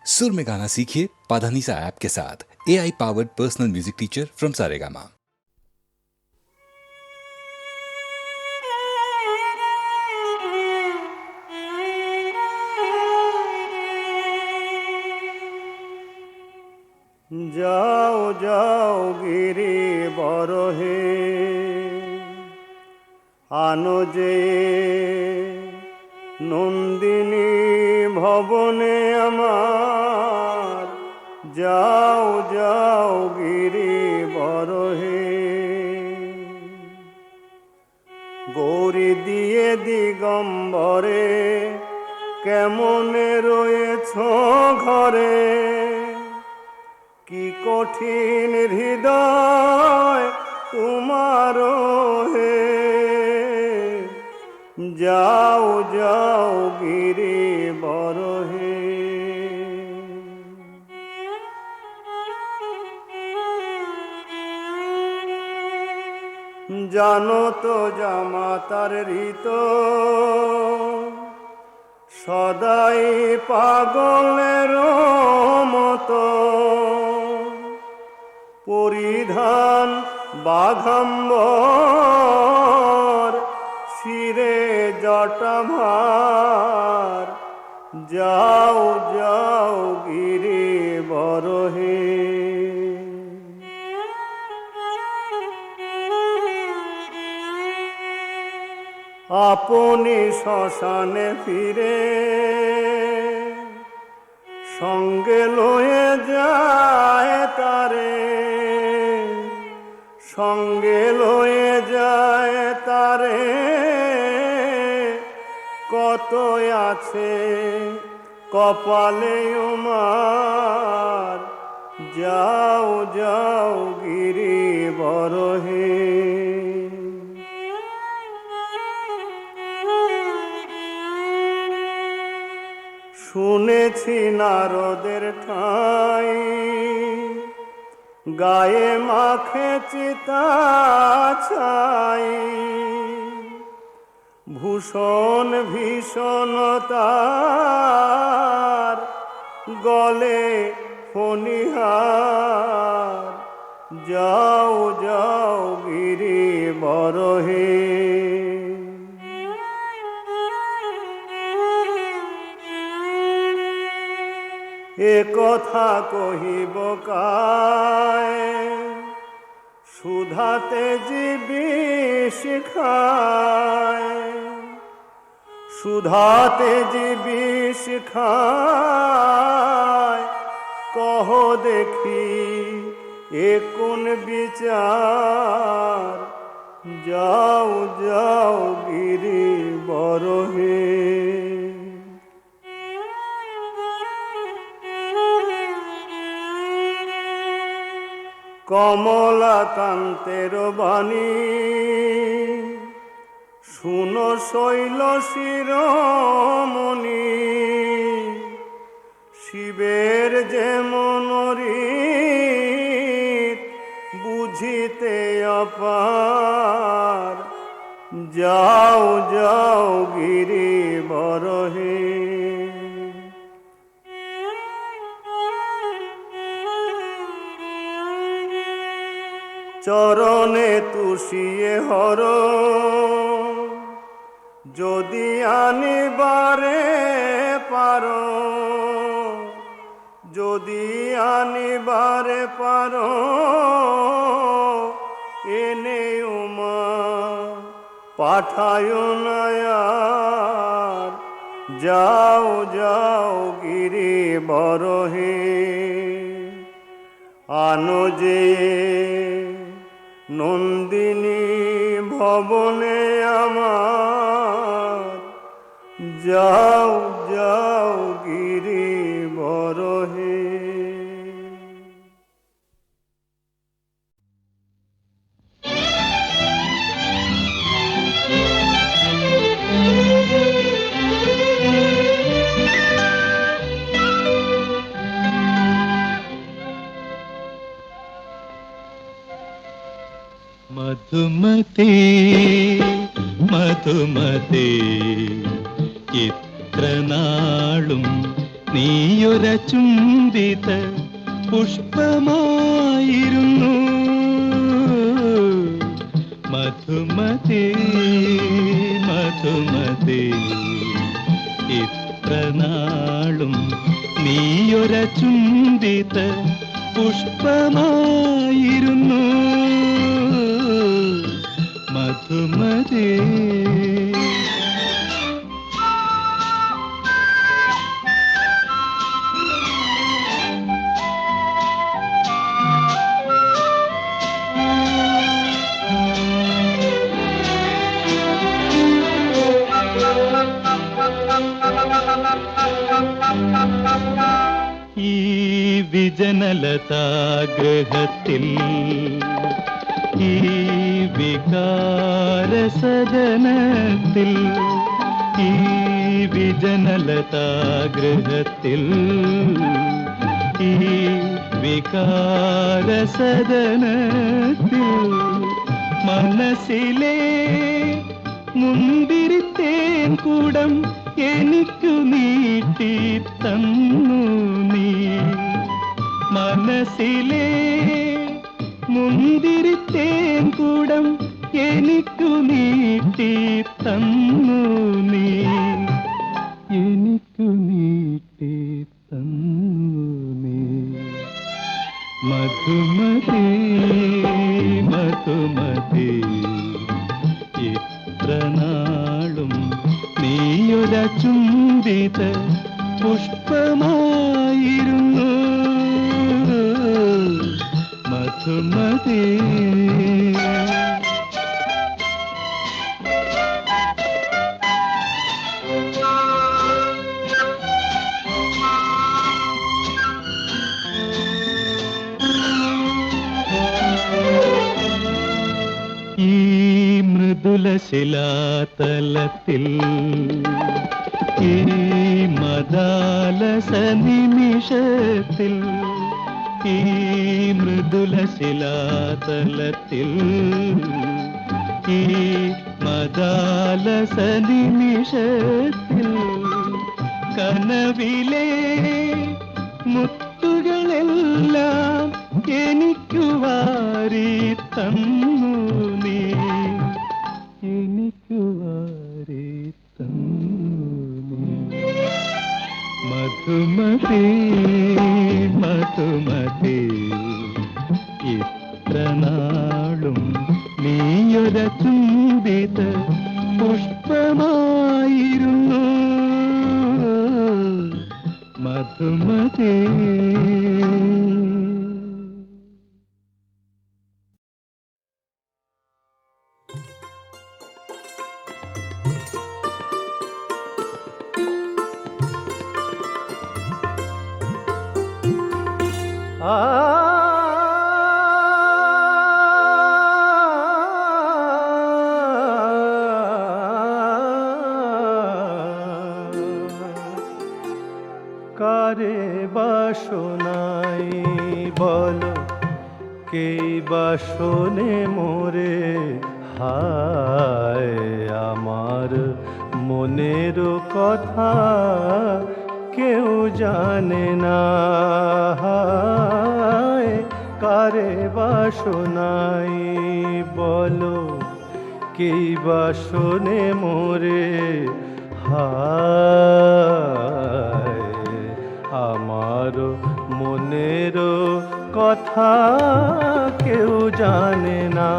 सुर में गाना सीखिए पाधानीसा ऐप के साथ। AI powered personal music teacher from Saregama. যাও যাও গিরি বরহে আনো যে নন্দিনী ভবনে আমার, যাও যাও গিরি বরহে গৌরী দিয়ে দিগম্বরে কেমনে রয়েছ ঘরে, কি কঠিন হৃদয় তোমার হে, যাও যাও গিরি বরহে। জানো তো জামাতার রীত সদাই পাগলের মতো, পরিধান বাঘাম্বর শিরে জটাভার, যাও যাও গিরি বরহে। আপনি শ্মশানে ফিরে সঙ্গে লয়ে যায় তারে, সঙ্গে লয়ে যায় তারে, কত আছে কপালে উমার, যাও যাও গিরি বরহে। শুনেছি নারদের ঠাই গায়ে মাখে চিতা ছাই, ভূষণ ভীষণতার গলে ফণিহার, যাও যাও গিরি বরহে। এ কথা কহিব কায়, সুধাতে জীবি শিখায়, সুধাতে জীবি শিখায়, কহ দেখি এ কোন বিচার, যাও যাও গিরি বরহে। কমলাকান্তের বাণী শুনো শৈল শিরোমণি, শিবের যেমন রীত বুঝিতে অপার, যাও যাও গিরি বরহে। চরণে তুষিয়ে হর যদি আনিবারে পারো, যদি আনিবারে পারো, এনে উমা পাঠায় নায়ার, যাও যাও গিরি বরহে। আনো যে নন্দিনী ভবনে আমার, যাও যাও গিরি বরহে। మధుమతే మధుమతే చిత్రనాళుం നീയൊര ചുംബിത പുഷ്പമായിരുന്നു മധുമതി മധുമതി ഇത്ര നാളും നീയൊര ചുംബിത പുഷ്പമായിരുന്നു മധുമതി. ഈ വിജനലതാഗൃഹത്തിൽ ഈ വികാരസദനത്തിൽ ഈ വിജനലതാഗൃഹത്തിൽ ഈ വികാരസദനത്തിൽ മനസ്സിലെ മുന്തിരിത്തേൻ കൂടം എനിക്കു നീട്ടി തന്നു നീ. മനസ്സിലെ മുന്തിരിത്തേൻ കൂടം എനിക്കു നീട്ടി തന്നു നീ. എനിക്കു നീട്ടി തന്നു നീ. മധുമതി മധുമതി ഇത്ര നാളും നീയൊര ചുംബിത പുഷ്പമായിരുന്നു മധുമതി. ഈ മൃദുലശിലാതലത്തിൽ ഈ മദാലസ നിമിഷത്തിൽ ഈ മൃദുലശിലാതലത്തിൽ ഈ മദാലസ നിമിഷത്തിൽ കനവിലെ മുത്തുകളെല്ലാം എനിക്കു വാരി തന്നു നീ. എനിക്കു വാരി തന്നു നീ. മധുമതി മധുമതി ഇത്ര നാളും നീയൊര ചുംബിത പുഷ്പമായിരുന്നു മധുമതി. কারে বাসনাই বলো কে বাসনে মোরে হায় আমার মনের কথা কেউ জানে না হায় কারে বাসনাই বলো কে বাসনে মোরে হায় আমার মনের কথা কেউ জানে না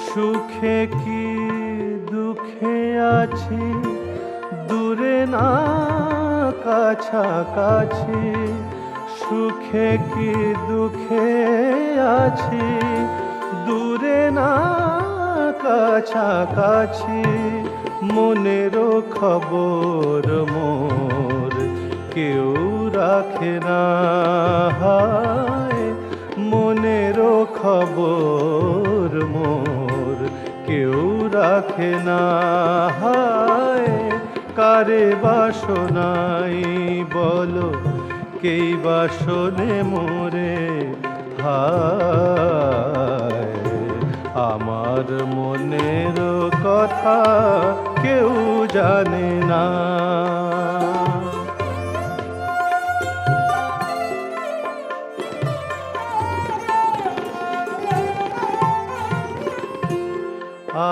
সুখে কি দুঃখে আছি দূরে না কাছাকাছি সুখে কি দুঃখে আছি দূরে না কাছাকাছি মনেরও খবর মোর কেউ রাখে না হায় মনেরও খবর মোর কেউ রাখে না হায় কারে বাসনাই বলো কেই বাসনে মোরে হায় আমার মনের কথা কেউ জানে না।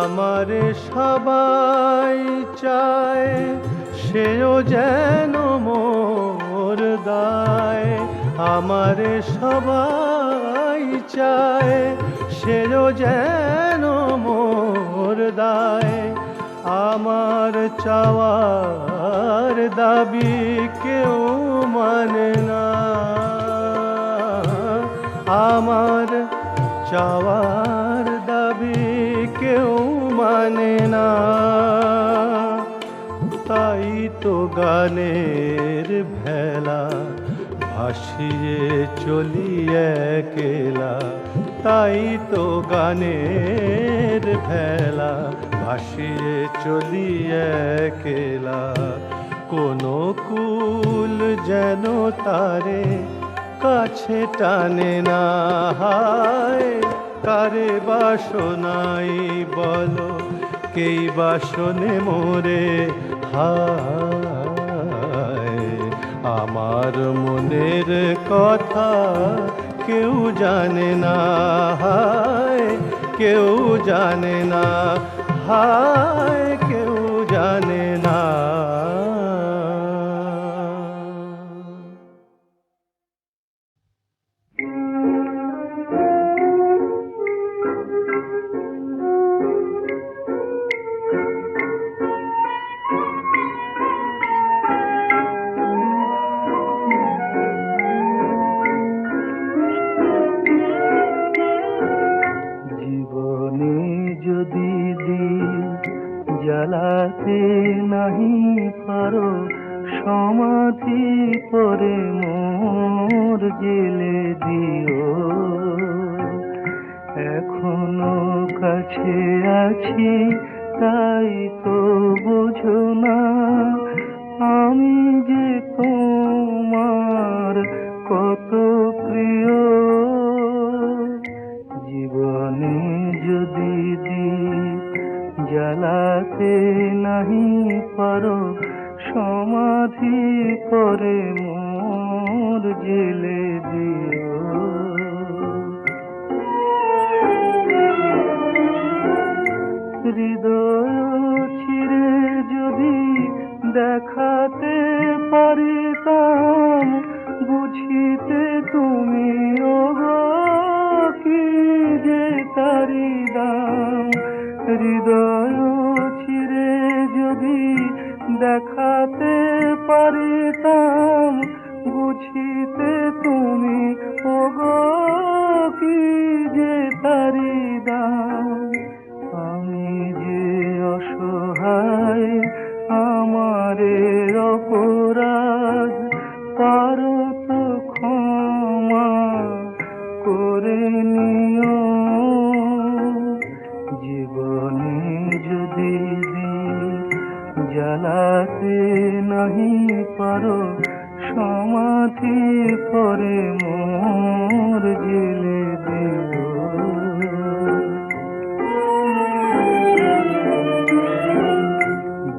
আমারে সবাই চায় সেও যেন মোর দায়, আমারে সবাই চায় সেও যেন মোর দায়। আমার চাওয়ার দাবি কেউ মানে না, আমার চাওয়ার দাবি কেউ মানে না। তাই তো গানের ভেলা ভাসিয়ে চলি একলা, তাই তো গানের ভেলা ভাসিয়ে চলি একলা। কোনো কুল যেন তারে কাছে টানে না, হায় কারে বাসনাই বলো কেই বাসনে মোরে, হায় আমার মনের কথা কেউ জানে না, হায় কেউ জানে না, হায় কেউ জানে না। জীবনে যদি দিন জ্বালাতে নাহি পারো, সমাধি করে মোর জেলে দিও। এখনো কাছে আছি তাই তো বোঝো না, আমি যে তোমার কত প্রিয়। জীবনে যদি দীপ জ্বালাতে নাহি পারো, সমাধি করে মোর জেলে দিও। হৃদয় ছিঁড়ে যদি দেখাতে পারিতাম, বুঝিতে তুমি ওগো কি যে তারি দাম। হৃদয় ছিঁড়ে যদি দেখাতে পারিতাম, বুঝিতে তুমি ওগো কি যে তারি দাম। আমি যে অসহায় আমারে অপরাধ পারো তো ক্ষমা করে নিও। জীবনে যদি দীপ জ্বালাতে নাহি পারো, সমাধি করে মোর জেলে দিও।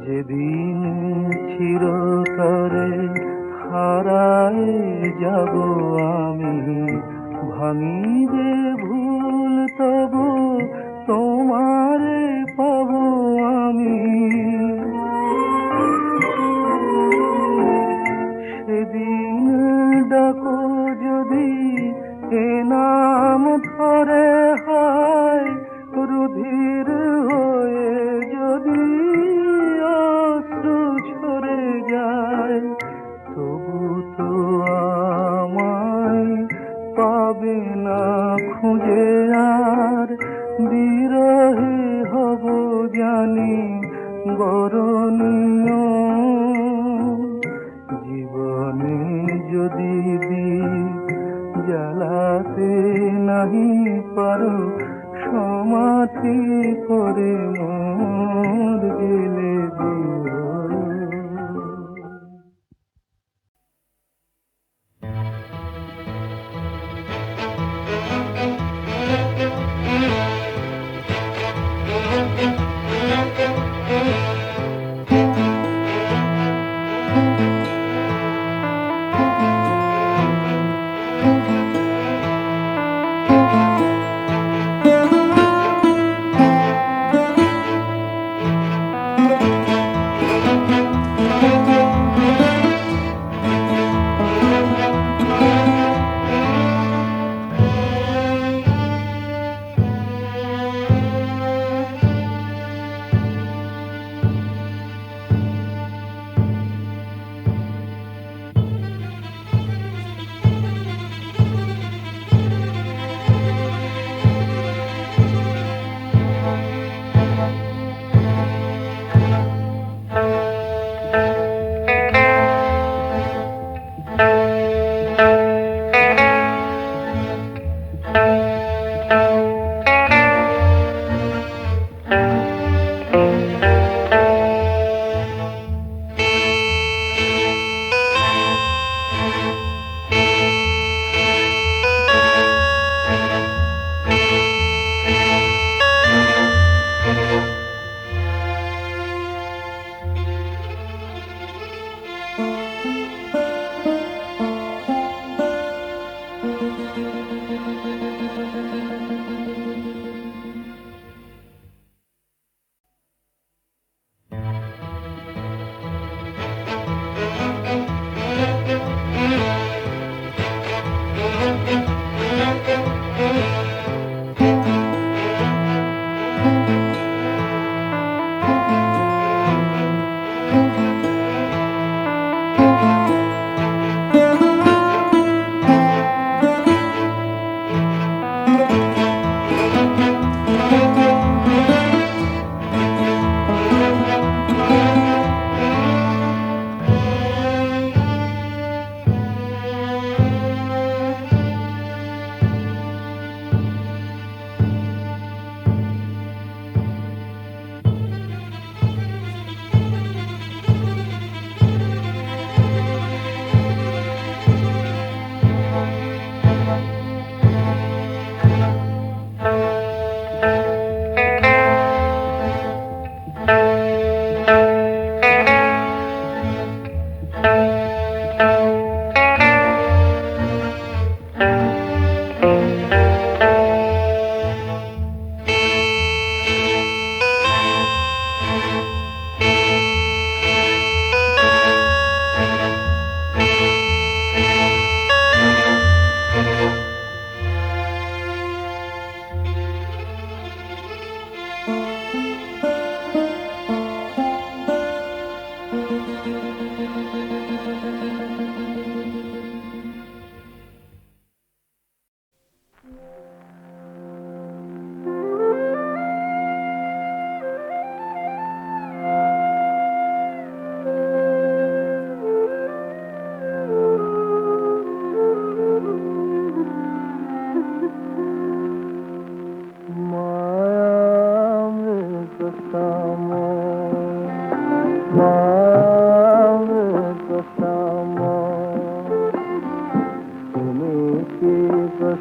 যেদিন চিরতরে হারায় যাব আমি, ভাঙিবে ভুল তবু তোমারে পাবো আমি। সেদিন ডাকো যদি এ নাম ধরে, হয় রুধির হয়ে যদি অশ্রু ঝরে যায়, তবু তো আমায় পাবে না খুঁজে আর। বিরহে হব জানি বরণীয়। জীবনে যদি দীপ জ্বালাতে নাহি পারো, সমাধি করে মোর জেলে দিও।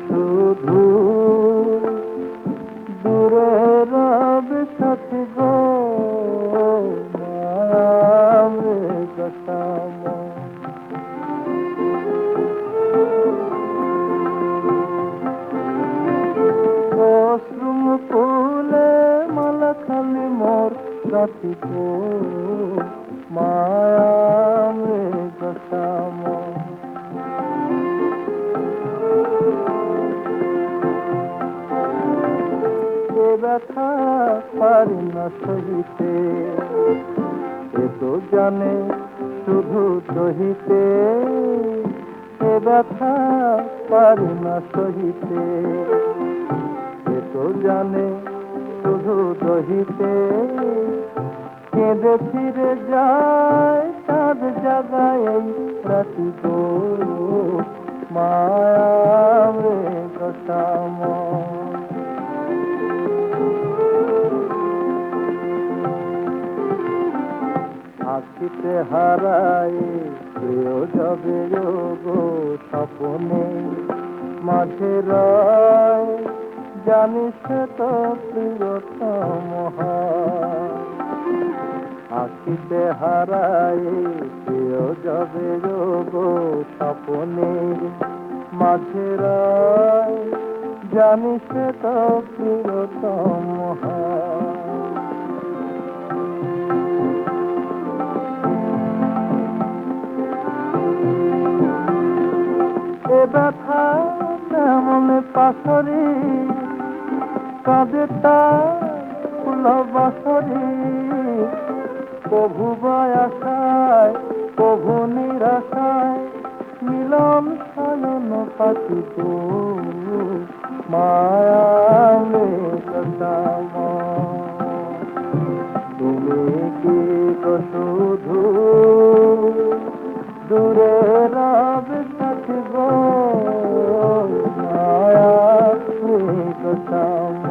শুধু দূরে রবে সাথী গো মায়ামে কসাম অশ্রুম ফুলে মালা খালি মোর সাথী গো মায়ামে কসাম ব্যথা পারি না সহিতে এ তো জানে শুধু দহিতে এ ব্যথা পারি না সহিতে এ তো জানে শুধু দহিতে কেঁদে ফিরে যায় চাঁদ জাগায় এই রাতি গো মায়ামে কসাম আখিতে হারাই প্রিয় যাবে গো স্বপনে মাঝে রয় জানিস তো প্রিয়তম আখিতে হারাই প্রিয় যাবে গো স্বপনে মাঝে রয় জানিস তো প্রিয়তম ব্যথা তেমন পাশরি কাঁদে তার ফুল বাসরি প্রভু আশায় প্রভু নিরাশায় মিলন সায়ন পাতি গো মায়ামে কসাম তুমি কি তো শুধু দূরে রবে সাথী গো মায়ামে কসাম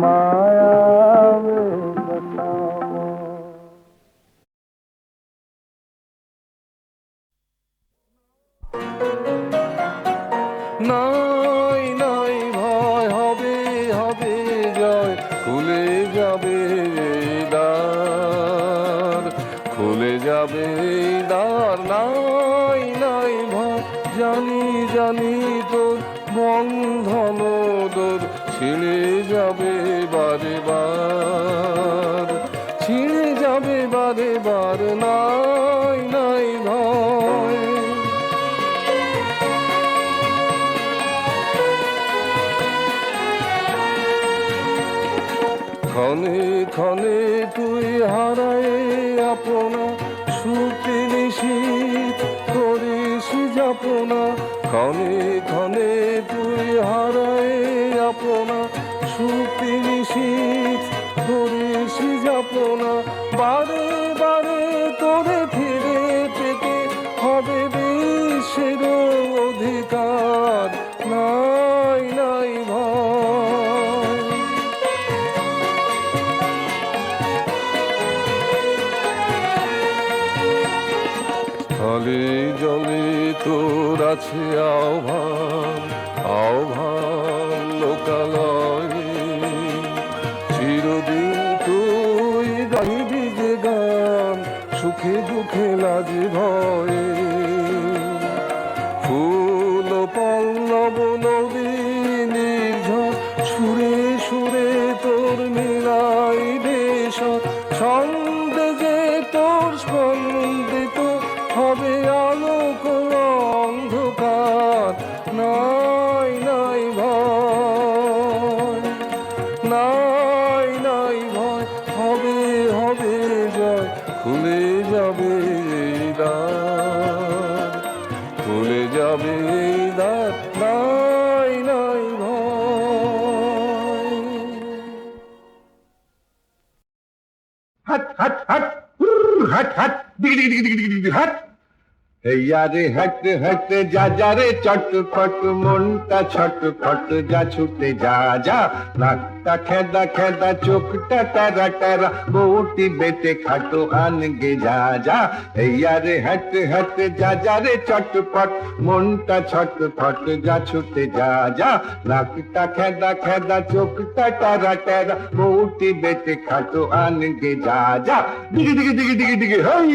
মায়ামে কসাম নাই নাই ভয় হবে হবে জয় খুলে যাবে এই দ্বার খুলে যাবে এই দ্বার নাই নাই ভয় জানি জানি তোর বন্ধন তোর ছিঁড়ে যাবে বারে বার ছিঁড়ে যাবে বারে বার নাই নাই ভয় ক্ষণে ক্ষণে তুই হারায় আপনা সুখে নিশীত করিস যাপনা ক্ষণে ক্ষণে তুই হারায় আপনা সুখে নিশীত করিস যাপনা বারে বারে তোরে ফিরে পেতে হবে বিশ্বের অধিকার নাই নাই ভয় স্থলে জলে তোর আছে আহ্বান আহ্বান লোকালয়ে চিরদিন তুই গাইবি যে গান সুখে দুঃখে লাজে ভয়ে ফুল পল্লব নদী নির্ঝর সুরে সুরে তোর মিলাই দেশ ছন্দে যে তোর স্পন্দিত হবে আলোক অন্ধকার নাই নাই ভয় নাই হাট হাট হাট হাট দিগি দিগি দিগি দিগি দিগি হাট রে হাঁটতে হাঁটতে যা যা রে চটপট মনটা ছটফট যা ছুটে যা যা নাকটা খেদা খেদা চোখটা টারা টারা বউটি বেটে খাটো আনগে যা যা রে হাঁটতে হাঁটতে যা যা রে চটপট মনটা ছটফট যা ছুটে যা যা নাকটা খেদা খেদা চোখটা টারা টারা বউটি বেটে খাটো আনগে যা যা দিগি দিগি দিগি দিগি দিগি হই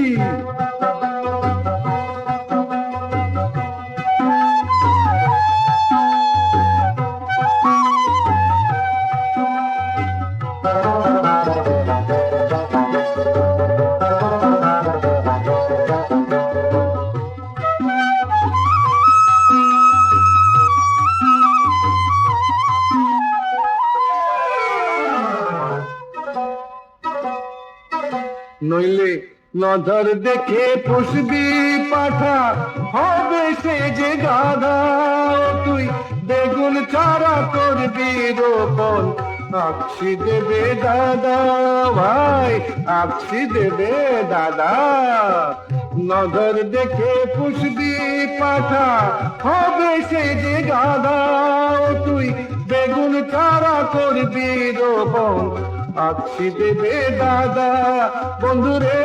নইলে নজর দেখে পুষবি পাঠা হবে সে যে গাধা তুই বেগুন চারা করবি রোপণ আকশি দেবে দাদা ভাই আকশি দেবে দাদা নজর দেখে পুষবি পাঠা হবে সে যে গাধা তুই বেগুন চারা করবি রোপণ আকশি দেবে দাদা বন্ধুরে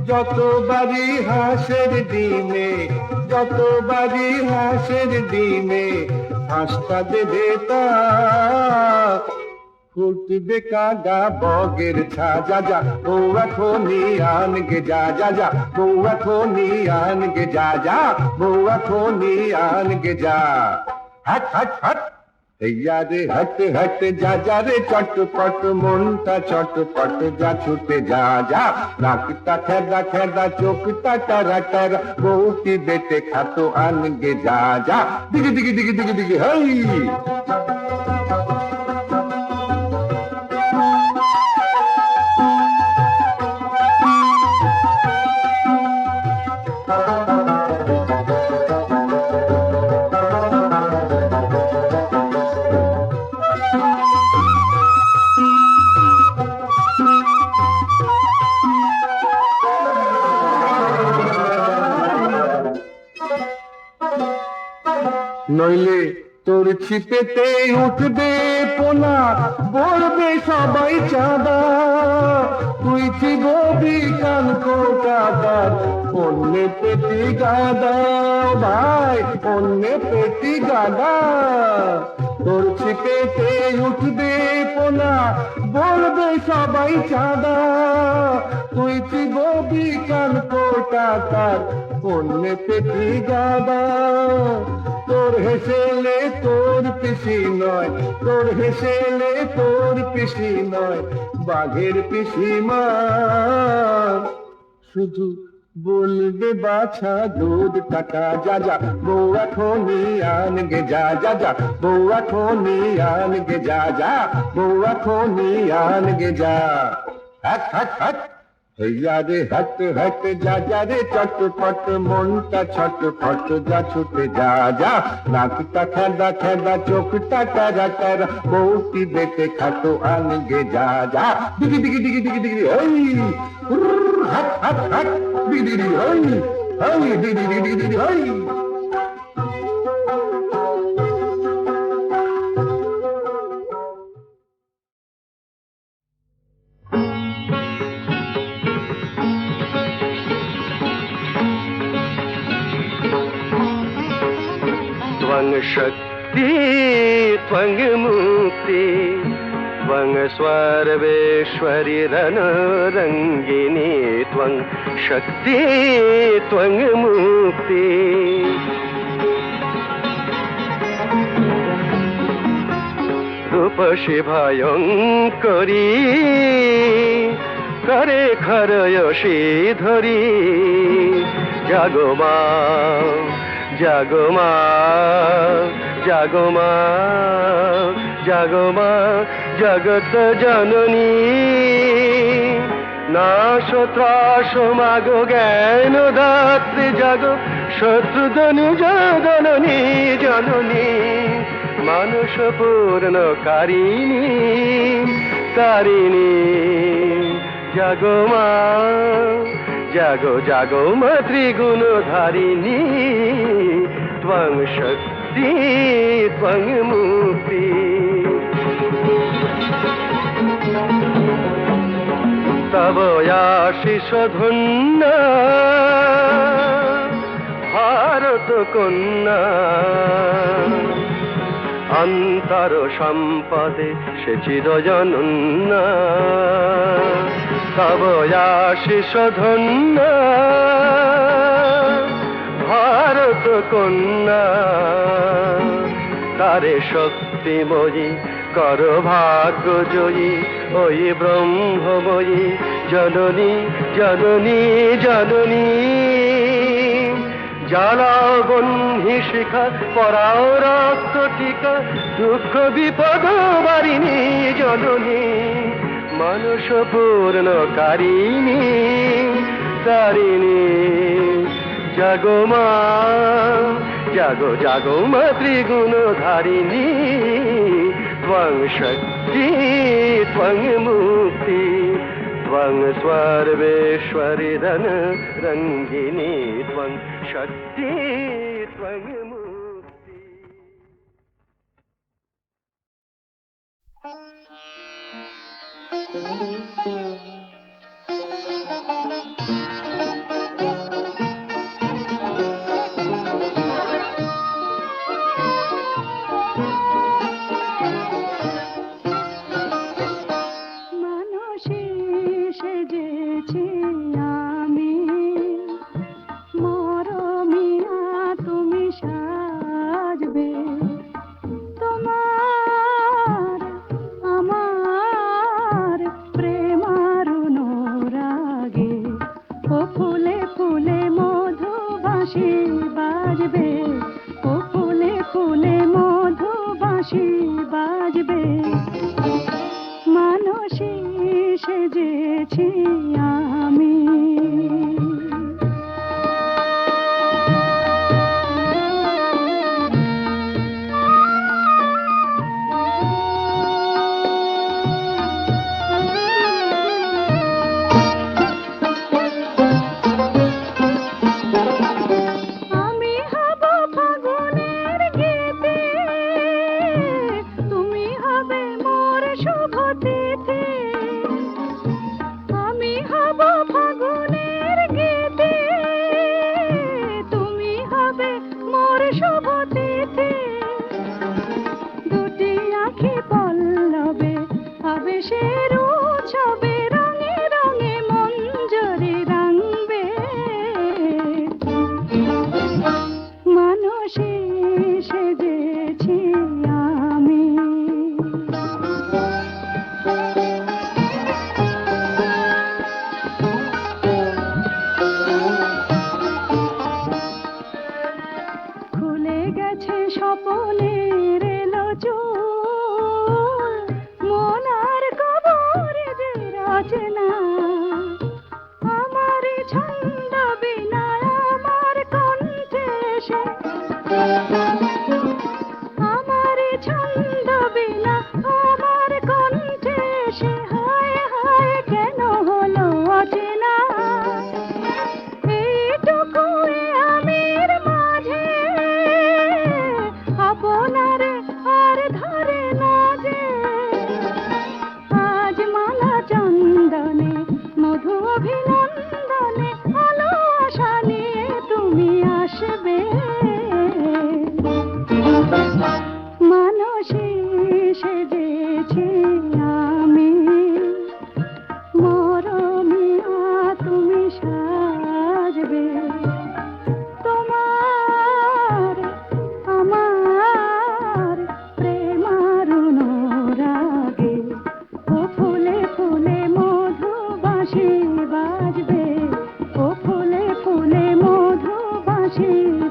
যতবারই হাঁসের ডিমে যতবারই হাঁসের ডিমে হাঁসটা দেবে তা ফুটবে কাগা বগের ছা যা যা বউ এখনই আনগে যা যা যা বউ এখনই আনগে যা যা বউ এখনই আনগে যা হাট হাট হাট রে হাট হাট যা যা রে চটপট মনটা চটপট যা ছুটে যা যা নাকটা খেদা খেদা চোখটা টারা টারা বউটি বেটে খাতো আনগে যা যা দিগি দিগি দিগি দিগি দিগি হই নইলে তোর ছিপেতে উঠবে পোনা বলবে সবাই চাঁদা তুই চিববি কান কোটাদার অন্যে পেটি গাদা ভাই অন্যে পেটি গাদা তোর ছিপেতে উঠবে পোনা বলবে সবাই চাঁদা তুই চিববি কান কোটাদার অন্যে পেটি গাদা তোর হেসেলে তোর পিসি নয় তোর হেসেলে তোর পিসি নয় বাঘের পিসিমা শুধু বলবে বাছা দুধ টাকা যা যা বউ এখনই আনগে যা যা যা বউ এখনই আনগে যা যা বউ এখনই আনগে যা হাট হাট হাট রে হাট হাট যা যা রে চটপট মনটা ছটফট যা ছুটে যা যা নাকটা খেদা খেদা চোখটা টারা টারা বউটি বেটে খাটো আনগে যা যা দিগি দিগি দিগি দিগি দিগি ওই হাট হাট হাট দিগি দিগি ওই ওই দিগি দিগি দিগি ওই शक्ति त्वं मुक्ति त्वं सर्वेश्वरि रणरङ्गिनी त्वं शक्ति त्वं मुक्ति रूपसी भयङ्करी करे खरयसी धरी जागो जागो जागो जागो जगत जननी नाश त्रास मागो ज्ञान दात्री जागो शत्रुधनु जननी जननी মানুষ পূর্ণকারিণী তারিণী জাগো মা জাগো জাগো মা ত্রিগুণধারিণী ত্বং শক্তি ত্বং মুক্তি তব আশিস ধন্য ভারত কন্যা অন্তর সম্পদে সে চিরজনন্যা তব আশিস ধন্য ভারত কন্যা তারে শক্তিময়ী কর ভাগ্য জয়ী ওই ব্রহ্মময়ী জননী জননী জননী জ্বালাবন্ধি শিখা পরাও রক্ত টিকা দুঃখ বিপদ বারিণী জননী মানুষ পূর্ণকারিণী তারিণী জাগো মা জাগো জাগো মা ত্রিগুণধারিণী ত্বং শক্তি ত্বং মুক্তি ত্বং সর্বেশ্বরী রন রঙ্গিনী ত্বং শক্তি ত্বং মুক্তি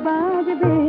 বাজবে